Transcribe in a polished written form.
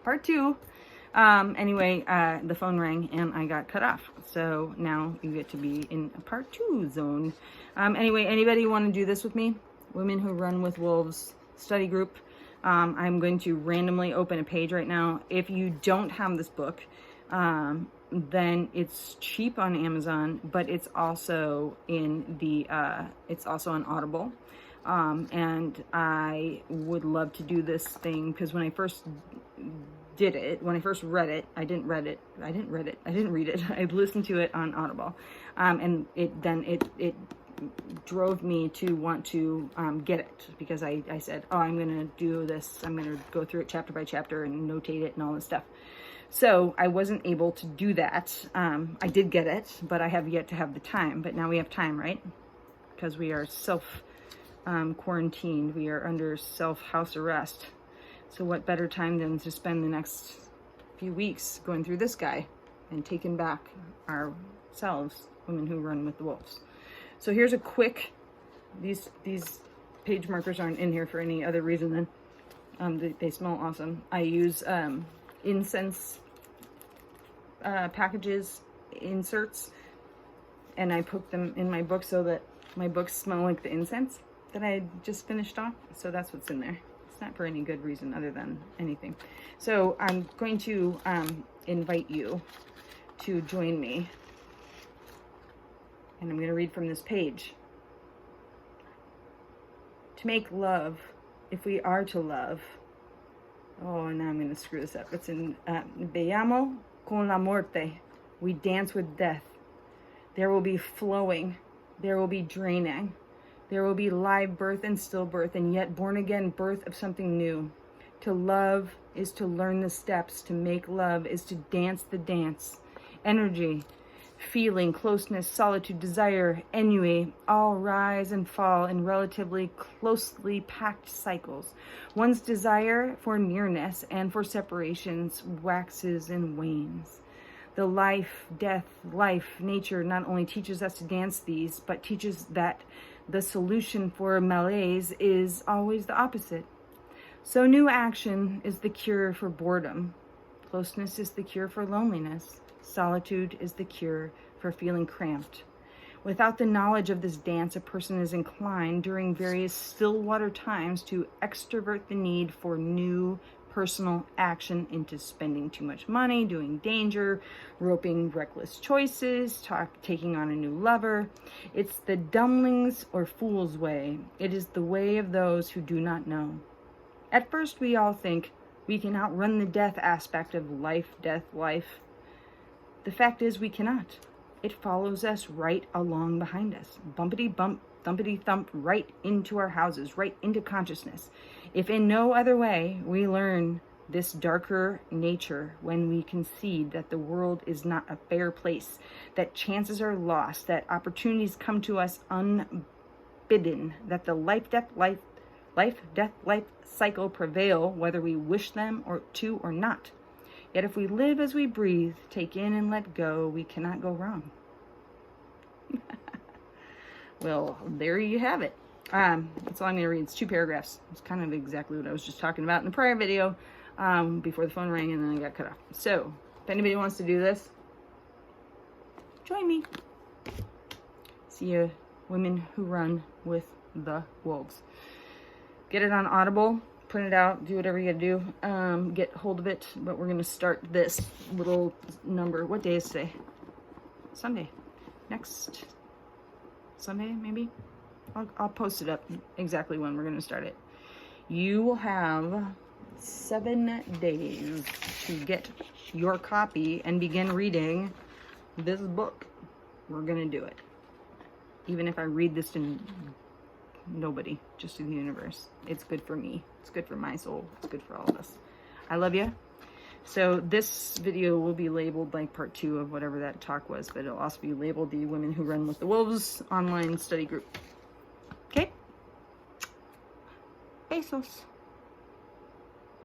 part 2. Anyway, the phone rang and I got cut off. So now you get to be in a part 2 zone. Anyway, anybody want to do this with me? Women Who Run with Wolves study group. I'm going to randomly open a page right now. If you don't have this book, then it's cheap on Amazon, but it's also in the, it's also on Audible. And I would love to do this thing because when I first read it, I didn't read it. I listened to it on Audible. And it drove me to want to get it because I said, oh, I'm going to do this. I'm going to go through it chapter by chapter and notate it and all this stuff. So I wasn't able to do that. I did get it, but I have yet to have the time. But now we have time, right? Because we are quarantined. We are under house arrest. So what better time than to spend the next few weeks going through this guy and taking back ourselves, Women Who Run with the Wolves. So here's a quick, these page markers aren't in here for any other reason than they smell awesome. I use Incense packages, inserts, and I put them in my book so that my books smell like the incense that I just finished off. So that's what's in there. Not for any good reason other than anything. So I'm going to invite you to join me. And I'm going to read from this page. To make love, if we are to love. Oh, now I'm going to screw this up. It's in Baiamo con la muerte. We dance with death. There will be flowing. There will be draining. There will be live birth and stillbirth, and yet born again birth of something new. To love is to learn the steps. To make love is to dance the dance. Energy, feeling, closeness, solitude, desire, ennui, all rise and fall in relatively closely packed cycles. One's desire for nearness and for separations waxes and wanes. The life, death, nature not only teaches us to dance these, but teaches that the solution for malaise is always the opposite. So new action is the cure for boredom. Closeness is the cure for loneliness. Solitude is the cure for feeling cramped. Without the knowledge of this dance, a person is inclined during various still water times to extrovert the need for new personal action into spending too much money, doing danger, roping reckless choices, taking on a new lover. It's the dumbling or fool's way. It is the way of those who do not know. At first, we all think we can outrun the death aspect of life, death, life. The fact is we cannot. It follows us right along behind us. Bumpity bump, thumpity thump, right into our houses, right into consciousness. If in no other way we learn this darker nature when we concede that the world is not a fair place, that chances are lost, that opportunities come to us unbidden, that the life, death, life cycle prevail whether we wish them or not. Yet if we live as we breathe, take in and let go, we cannot go wrong. Well, there you have it. That's all I'm going to read. It's 2 paragraphs. It's kind of exactly what I was just talking about in the prior video before the phone rang and then I got cut off. So, if anybody wants to do this, join me. See you, Women Who Run with the Wolves. Get it on Audible. Print it out. Do whatever you got to do. Get hold of it. But we're going to start this little number. What day is today? Sunday. Next Sunday, maybe? I'll post it up exactly when we're going to start it. You will have 7 days to get your copy and begin reading this book. We're going to do it. Even if I read this to nobody, just to the universe. It's good for me. It's good for my soul. It's good for all of us. I love you. So this video will be labeled like part 2 of whatever that talk was, but it'll also be labeled the Women Who Run with the Wolves online study group. Okay? Besos.